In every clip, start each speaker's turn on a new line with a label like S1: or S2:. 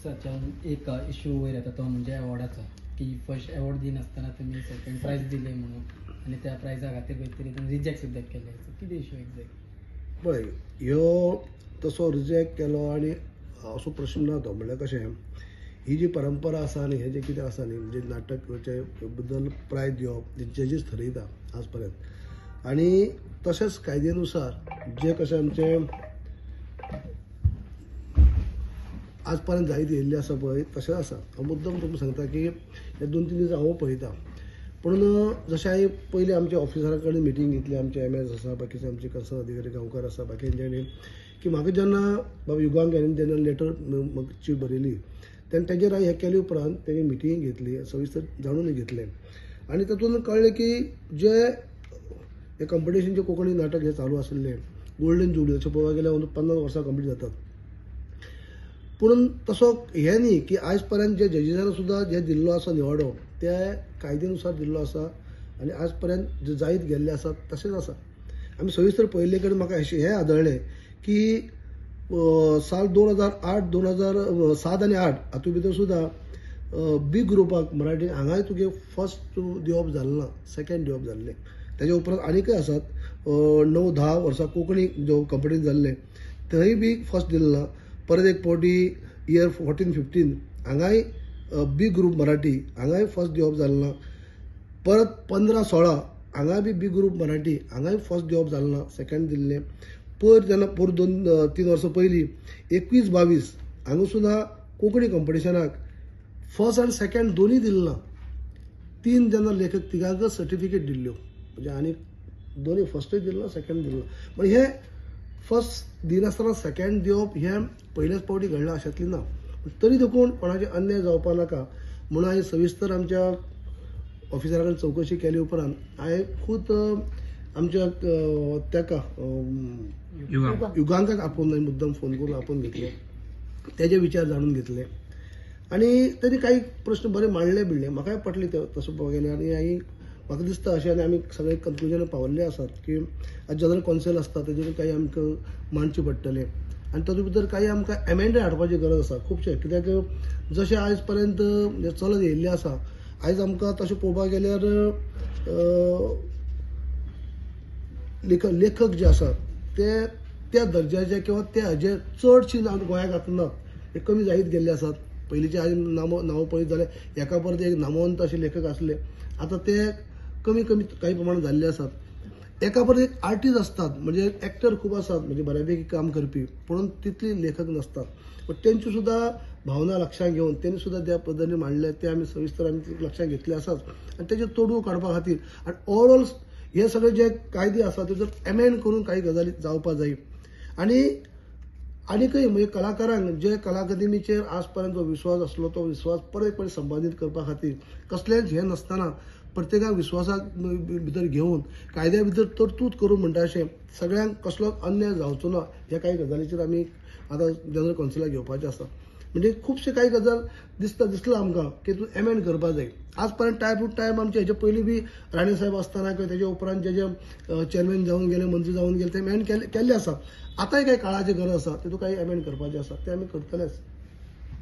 S1: दिवसाच्यान एक इश्यू वयर येता तो म्हणजे अवॉर्डाचो की फर्स्ट अवॉर्ड दिनासतना तुमी सेकंड प्रायज दिले म्हणून आनी त्या प्रायजा खातीर खंय तरी रिजेक्ट सुद्दां केले कितें इश्यू एक्झॅक्ट
S2: पळय ह्यो तसो रिजेक्ट केलो आनी असो प्रश्न ना तो म्हणल्यार कशें ही जी परंपरा आसा आनी हें जें कितें आसा न्ही म्हणजे नाटकाचे बद्दल प्रायज दिवप जे जजीस ठरयता आज पर्यंत आनी तशेंच कायद्यानुसार जे कशें आमचे आज पर्यंत जायत येयल्ले आसा पळय तशें आसा हांव मुद्दम तुमकां सांगता की हे 2-3 दीस हांव पळयता पूण जशें हांवें पयलीं आमच्या ऑफिसरा कडेन मिटींग घेतली आमचे MS आसा बाकीचे आमचे कन्सर्न अधिकारी गांवकार आसा बाकींच्यांनी की म्हाका जेन्ना बाबा युगांक जेन्ना लेटर म्हाका बरयली तेन्ना तेजेर हांवें हें केले उपरांत तेणी मिटींग घेतली सविस्तर जाणून घेतलें आनी तातूंत कळ्ळें की जे हे कॉम्पिटिशन जे कोंकणी नाटक हे चालू आशिल्लें गोल्डन जुबली अशें पळोवपाक गेल्यार 50 वर्सां कंप्लीट जातात पूण तसो हें न्ही की आयज पर्यंत जे जजीसांनी सुद्दां जे दिल्लो आसा निवाडो ते कायद्यानुसार दिल्लो आसा आनी आज पर्यंत जे जायत गेल्ले आसात तशेंच आसा आमी सविस्तर पळयल्ले कडेन म्हाका हें आदळ्ळें की साल 2008, 2007 आनी 2008 हातूंत भितर सुद्दां बी ग्रुपाक मराठी हांगाय तुगे फर्स्ट दिवप जालें ना सेकंड दिवप जाल्लें तेज्या उपरांत आनीकय आसात 9-10 वर्सां कोंकणी जो कॉम्पिटिशन जाल्लें थंय बी फर्स्ट दिल्लो ना परत एक फावटी इयर 14-15 हांगाय बी ग्रुप मराठी हांगाय फर्स्ट दिवप जालें ना परत 15-16 हांगा बी ग्रुप मराठी हांगाय फर्स्ट दिवप जालें ना सेकंड दिल्लें पर जेन्ना 2-3 वर्सां पयलीं 21-22 हांगा सुद्दां कोंकणी कॉम्पिटिशनाक फर्स्ट आनी सेकंड दोनूय दिल्लें ना 3 जेन्ना लेखक तिगांकच सर्टिफिकेट दिल्ल्यो म्हणजे आनी दोनूय फर्स्टूय दिल्लो सेकंड दिल्लो म्हणजे हे फर्स्ट दिनासतना सेकंड दिवप हें पयलेच फावटी घडलां अशेंतलें ना तरी देखून कोणाचे अन्याय जावपा नाका म्हणून हांवें सविस्तर आमच्या ऑफिसरा कडेन चवकशी केले उपरांत हांवें खूद आमच्या तेका युगांकाक आपोवन मुद्दम फोन करून आपोवन घेतले तेजे विचार जाणून घेतले आनी तेणी काही प्रश्न बरे मांडले बिडले म्हाकाय पटले ते तसो पळोवंक गेले आनी हांवें म्हाका दिसता अशें आनी आमी सगळे कन्क्लुजन पावल्ले आसात की आज जनरल कावन्सिल आसता तेजेर काही आमकां मांडचे पडटले आनी तातूंत भितर काही आमकां एमेंडमेंट हाडपाची गरज आसा खुबशे कित्याक जशें आयज पर्यंत चलत येयल्लें आसा आयज आमकां तशें पळोवपाक गेल्यार लेखक जे आसात ते त्या दर्ज्याचे किंवा त्या हाजे चडशी गोंयांत आतां कमी जायत गेल्ले आसात पयलींचे आयज नांव पळयत जाल्यार एका परत एक नामवंत अशे लेखक आसले आतां ते कमी काही प्रमाणात जाल्ले आसात एका परत एक आर्टिस्ट असतात म्हणजे एक्टर खूब आसात म्हणजे बऱ्यापैकी काम करपी पूण तितली लेखक नसतात पण तेंची सुद्दां भावना लक्षांत घेवन तेणी सुद्दां त्या पद्दतीन मांडले ते आमी सविस्तर आमी लक्षांत घेतले आसात आनी तेजे तोडगो काडपा खातीर आनी ओवरऑल हे सगळे जे कायदे आसा तेजो एमेंड करून काही गजाली जावपा जाय आनीकय म्हणजे कलाकारांक जे कला अकादमीचेर आज पर्यंत जो विश्वास आसलो तो विश्वास परत एक फावटी संपादीत करपा खातीर कसलेंच हें नासतना प्रत्येकाक विश्वासाक भितर घेवन कायद्या भितर तरतूद करून म्हणटा अशें सगळ्यांक कसलोच अन्याय जावचो ना ह्या काही गजालीचेर आमी आतां जनरल कावन्सिलाक घेवपाचें आसा म्हणजे खुबशे काही गजाल दिसला आमकां की तूं एमेंड करपा जाय आज पर्यंत टायम टू टायम आमचे हेचे पयलीं बी राणे साहेब आसतना किंवा तेजे उपरांत जे चेअरमॅन जावन गेले मंत्री जावन गेले ते एमेंड केल्ले आसा आतांय काही काळाची गरज आसा तितून काही एमेंड करपाचें आसा ते आमी करतलेच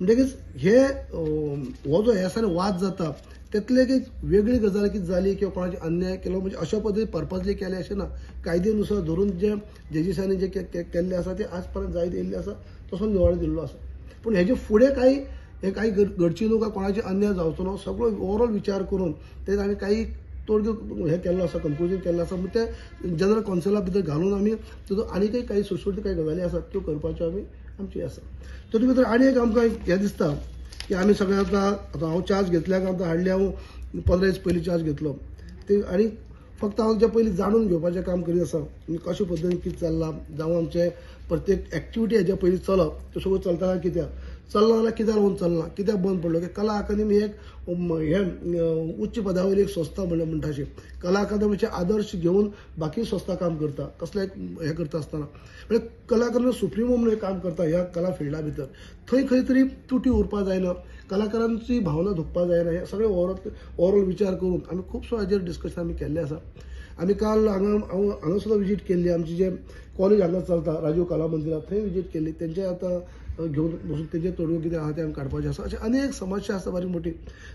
S2: म्हणटकीच हे हो जो ह्या वाद जाता त्यातले एक वेगळी गजाल कितें जाली किंवा कोणाचे अन्याय केलो म्हणजे अशा पद्दतीन पर्पजली केले अशें ना कायद्यानुसार धरून जे जजीसांनी जे केल्ले आसा ते आज पर्यंत जायत येयल्ले आसा तसो निवाडो दिल्लो आसा पूण हेजे फुडें काही घडची न्हू काय कोणाचे अन्याय जावचो ना सगळो ओवरऑल विचार करून ते आमी काही तोडगो हे केल्लो आसा कन्क्लुजन केल्लो आसा ते जनरल कावन्सिला भितर घालून आमी तितून आनीकय काही सुटसुटीत काही गजाली आसात त्यो करपाच्यो आमची आसा तातूंत भितर आनी एक आमकां हें दिसता की आमी सगळे आतां हांव चार्ज घेतल्याक आतां हाडली हांव 15 दीस पयलीं चार्ज घेतलो ते आनी फक्त हांव जे पयलीं जाणून घेवपाचें काम करीत आसा कशे पद्दतीन कितें चल्लां जावं आमचे प्रत्येक एक्टिविटी हेज्या पयलीं चलप त्यो सगळ्यो चलता काय कित्याक चलना जाल्यार कित्याक लागून चलना कित्याक बंद पडलो की कला अकादमी एक हें उच्च पदावयली एक संस्था म्हणटा अशी कला अकादमीचे आदर्श घेवन बाकी संस्था काम करता कसलें हें करता आसतना म्हणजे कला अकादमी सुप्रिमो म्हणून काम करता ह्या कला फिल्डा भितर थंय खंय तरी तुटी उरपा जायना कलाकारांची भावना दुखपा जायना हे सगळे ओवरऑल विचार करून आमी खुबसो हाजेर डिस्कशन आमी केल्लें आसा आमी काल हांगा सुद्दां विजीट केल्ली आमची जे कॉलेज हांगा चलता राजीव कला मंदिरांत थंय विजीट केल्ली तेंचे आतां घेऊन बसून तेजे तोडगो कितें आहा तें आमी काडपाचें आसा. अशें अनेक समस्या आसा बारीक मोठी.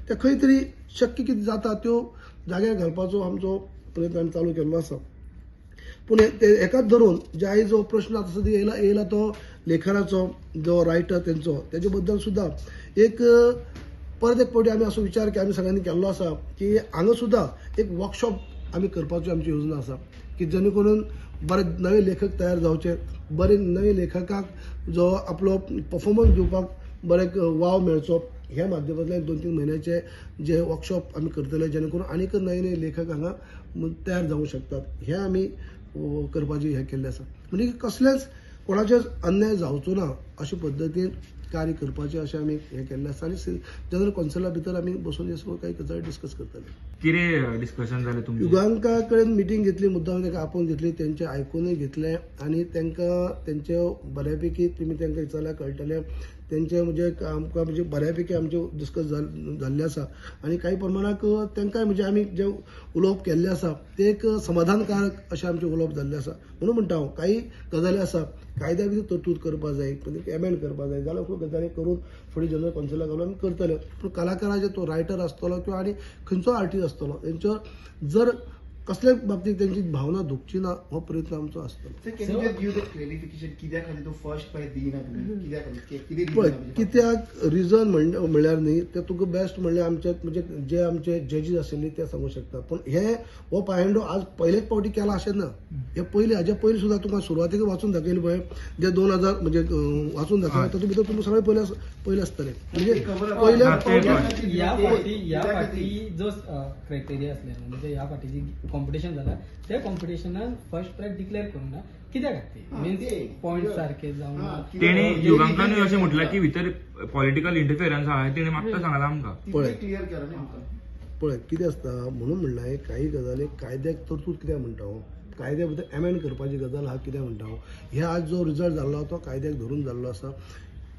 S2: त्या खंय तरी शक्य कितें जाता त्यो जाग्यार घालपाचो आमचो प्रयत्न आमी चालू केल्लो आसा. पूण हेकाच धरून जे आयज जो प्रश्न आतां सद्या येयला तो लेखनाचो जो रायटर तेंचो तेजे बद्दल सुद्दां एक परत एक फावटी आमी असो विचार की आमी सगळ्यांनी केल्लो आसा की हांगा सुद्दां एक वर्कशॉप आमी करपाची आमची योजना आसा की जेणे करून बरे नवे लेखक तयार जावचे, बरे नवे लेखकाक जो आपलो परफॉर्मन्स दिवपाक बरें वाव मेळचो. ह्या माध्यमांतल्यान 2-3 म्हयन्याचे जे वर्कशॉप आमी करतले जेणे करून आनीक नवे नवे लेखक हांगा तयार जावंक शकतात. हे आमी करपाचें हें केल्लें आसा. म्हणजे कसलेंच कोणाचेच अन्याय जावचो ना अशे पद्दतीन कार्य करपाचें अशें आमी हें केल्लें आसा. आनी जनरल कौन्सिला भितर आमी बसून हे सगळ्यो काही गजाली डिस्कस करतले.
S3: कितें डिस्कशन जालें तुमचें?
S2: युगांका कडेन मिटींग घेतली, मुद्दाम ताका आपोवन घेतली, तेंचे आयकूनय घेतलें आनी तांकां तेंचे बऱ्यापैकी तुमी तांकां विचारल्यार कळटलें तेंचे म्हणजे आमकां म्हणजे बऱ्यापैकी आमचे डिस्कस जाल्ले आसा. आनी काही प्रमाणाक तांकांय म्हणजे आमी जे उलोवप केल्लें आसा ते एक समाधानकारक अशें आमचें उलोवप जाल्लें आसा. म्हणून म्हणटा हांव काही गजाली आसा कायद्या भितर तरतूद करपा जाय, एमेंड करपा जाय जाल्यार खूब गजाली करून फुडें जनरल कौन्सिलाक घालून आमी करतले. पूण कलाकाराचे तो रायटर आसतलो किंवा आनी खंयचो आर्टिस्ट आसतलो तेंचो जर कसल्याच बाबतीत त्यांची भावना दुखची ना हो प्रयत्न आमचो आसतलो. कित्याक रिजन म्हणल्यार न्ही ते तुका बेस्ट म्हणल्यार आमचे म्हणजे जे आमचे जजीस आशिल्ले ते सांगूंक शकता. पूण हे हो पायंडो आज पयलेच फावटी केला अशें ना. हे पयलीं हाजे पयलीं सुद्दां तुका सुरवातेक वाचून दाखयलें पळय जे 2000 म्हणजे वाचून दाखयलें तातूंत भितर तुमकां सगळें पयलें आसतलें. म्हणजे पयल्या
S1: ह्या फाटी जो क्रायटेरिया आसलेलो म्हणजे ह्या फाटी जी कॉम्पिटिशन जाला त्या कॉम्पिटिशनान फर्स्ट प्राइज डिक्लेअर करूंक ना कित्याक मीन्स पॉइंट सारखे जावन
S3: तेणी युगांकानूय अशें म्हटलां की भितर पॉलिटिकल इंटरफियरन्स आहा तेणी मागता सांगला आमकां.
S2: पळय कितें आसता म्हणून म्हणलां काही गजाली कायद्याक तरतूद कित्याक म्हणटा हांव कायद्या भितर एमेंड करपाची गजाल हा कित्याक म्हणटा हांव हे आज जो रिजल्ट जाल्लो तो कायद्याक धरून जाल्लो आसा.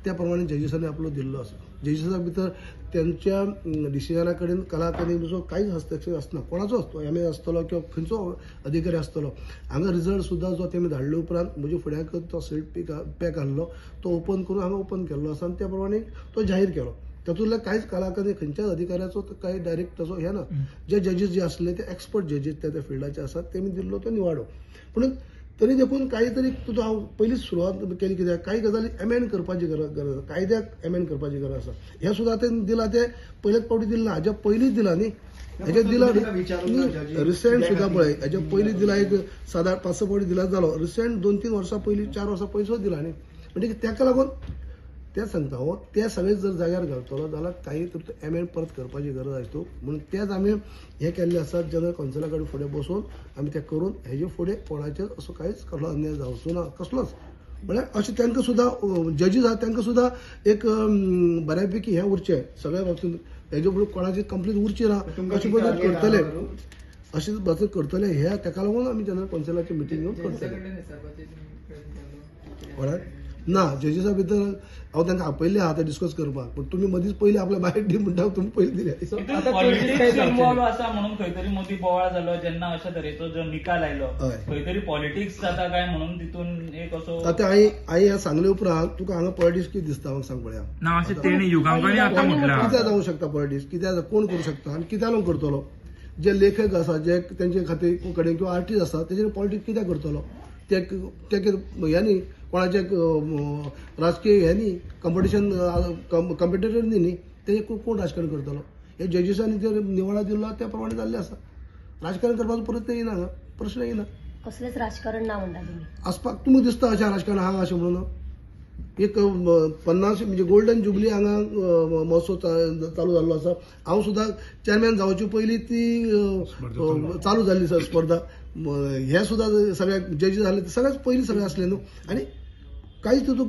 S2: त्या प्रमाणे जजीसांनी आपलो दिल्लो आसा. जजीसा भितर त्यांच्या डिसिजना कडेन कला अकादमीचो कांयच हस्तक्षेप आसना. कोणाचो आसतो एम ए आसतलो किंवा खंयचो अधिकारी आसतलो. हांगा रिजल्ट सुद्दां जो तेमी धाडले उपरांत म्हज्या फुड्याक तो सीट पॅक आहलो तो ओपन करून हांगा ओपन केल्लो आसा आनी त्या प्रमाणे तो जाहीर केलो. तातूंतल्या कांयच कला अकादमी खंयच्याच अधिकाऱ्याचो कांय डायरेक्ट ताचो हे ना. जे जजीस जे आसले ते एक्सपर्ट जजीस त्या फिल्डाचे आसात तेमी दिल्लो तो निवाडो. पूण तरी देखून काही तरी तुजो हांव पयलींच सुरवात केली कित्याक काही गजाली एमेंड करपाची गरज कायद्याक एमेंड करपाची गरज आसा. हे सुद्दां तें दिलां ते पयलेच फावटी दिलें ना हाज्या पयलींच दिलां न्ही. हेजे दिला रिसेंट सुद्दां पळय हेज्या पयलींच दिला एक 5-6 फावटी दिला जालो. रिसेंट 2-3 वर्सां पयलीं 4 वर्सां पयलीं सुद्दां दिला न्ही. म्हणजे ताका लागून ते सांगता हो ते सगळे जर जाग्यार घालतलो जाल्यार काही तर एमेंड परत करपाची गरज आसता. म्हणून तेच आमी हे केल्ले आसात. जनरल कौन्सिला कडेन फुडें बसून आमी ते करून हेजे फुडें कोणाचेर असो कांयच कसलो अन्याय जावचो ना कसलोच. म्हळ्यार अशें तांकां सुद्दां जजीस आहा तांकां सुद्दां एक बऱ्यापैकी हें उरचें सगळ्या बाबतींत हेजे फुडें कोणाची कंप्लीट उरची ना अशें पद्दत करतले अशें पद्दत करतले हे ताका लागून आमी जनरल कौन्सिलाची मिटींग घेवन करतले. ना जजीसा भितर हांव तांकां आपयल्लें आहा डिस्कस करपाक. पूण तुमी मदींच पयलीं आपल्या भायर दी म्हणटा तुमी पयलीं दिले.
S4: इन्वॉल्व आसा म्हणून खंय तरी मदीं बोवाळ जालो जेन्ना अशा तरेचो जो निकाल आयलो खंय तरी पॉलिटिक्स जाता काय म्हणून तितून एक असो
S2: आतां हांवें सांगले उपरांत तुका हांगा पॉलिटिक्स कितें दिसता म्हाका सांग पळया.
S3: ना अशें तेणी युगांकांनी आतां म्हटलां
S2: कित्याक जावंक शकता पॉलिटिक्स कित्याक कोण करूं शकता आनी कित्याक लागून करतलो. जे लेखक आसा जे तेंचे खातीर कडेन किंवा आर्टिस्ट आसा तेजेर पॉलिटिक्स कित्याक करतलो. ते हे न्ही कोणाचे राजकीय हे न्ही कॉम्पिटिशन कॉम्पिटेटर न्ही ते कोण राजकारण करतलो. हे जजीसांनी जर निवाडा दिल्लो त्या प्रमाणे जाल्लें आसा. राजकारण करपाचो परत येना हांगा प्रश्न येना.
S5: कसलेच राजकारण ना म्हणटा तुमी
S2: आसपाक तुमकां दिसता अशें राजकारण हांगा अशें म्हणून एक 50 म्हणजे गोल्डन जुबली हांगा महोत्सव चालू जाल्लो आसा. हांव सुद्दां चेअरमॅन जावचे पयलीं ती चालू जाल्ली स्पर्धा. हे सुद्दां सगळ्या जजीस जाले ते सगळ्याच पयलीं सगळें आसलें न्हू. आनी कांयच तितून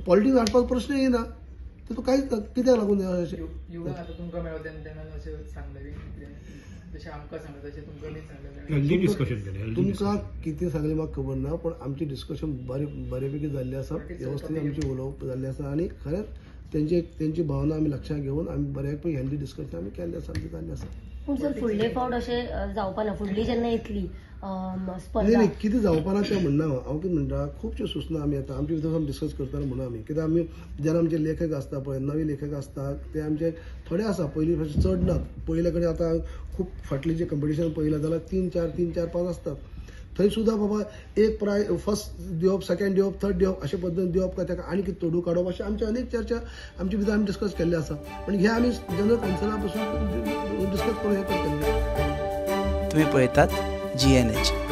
S2: पॉलिटिक्स हाडपाचो प्रश्न येना. तितून कांयच कित्याक लागून अशें
S6: युगान आतां तुमकां मेळ्ळो तेन्ना अशें सांगलें जशें आमकां सांगलें तशें तुमकां न्ही सांगलें.
S2: तुमकां कितें सांगलें म्हाका खबर ना. पूण आमची डिस्कशन बऱ्यापैकी जाल्ली आसा. वेवस्थीत आमची उलोवप जाल्लें आसा आनी खरेंच तेंची भावना आमी लक्षांत घेवन आमी बऱ्यापैकी हेल्दी डिस्कशन आमी केल्लें आसा आमचें जाल्लें आसा.
S5: पूण सर फुडले फावट अशें जावपा ना. फुडली जेन्ना येतली स्पर्धा
S2: नाही कितें जावपाना तें म्हणना हांव कितें म्हणटा खुबश्यो सुचना आमी आतां आमचे भितर डिस्कस करतना म्हणून आमी कित्याक आमी जेन्ना आमचे लेखक आसता पळय नवे लेखक आसता ते आमचे थोडे आसा पयलीं भशेन चड नात. पयले कडेन आतां खूब फाटलीं जे कंपिटिशन पळयलां जाल्यार 3-4-5 आसतात. थंय सुद्दां बाबा एक प्रायज फर्स्ट दिवप सेकंड दिवप थर्ड दिवप अशे पद्दतीन दिवप काय ताका आनी कितें तोडू काडप अशें आमचे अनेक चर्चा आमचे भितर आमी डिस्कस केल्ले आसा. पण हे आमी जनरल कौन्सिला पासून डिस्कस करून हे करतले.
S7: तुम्ही पळयतात GNH.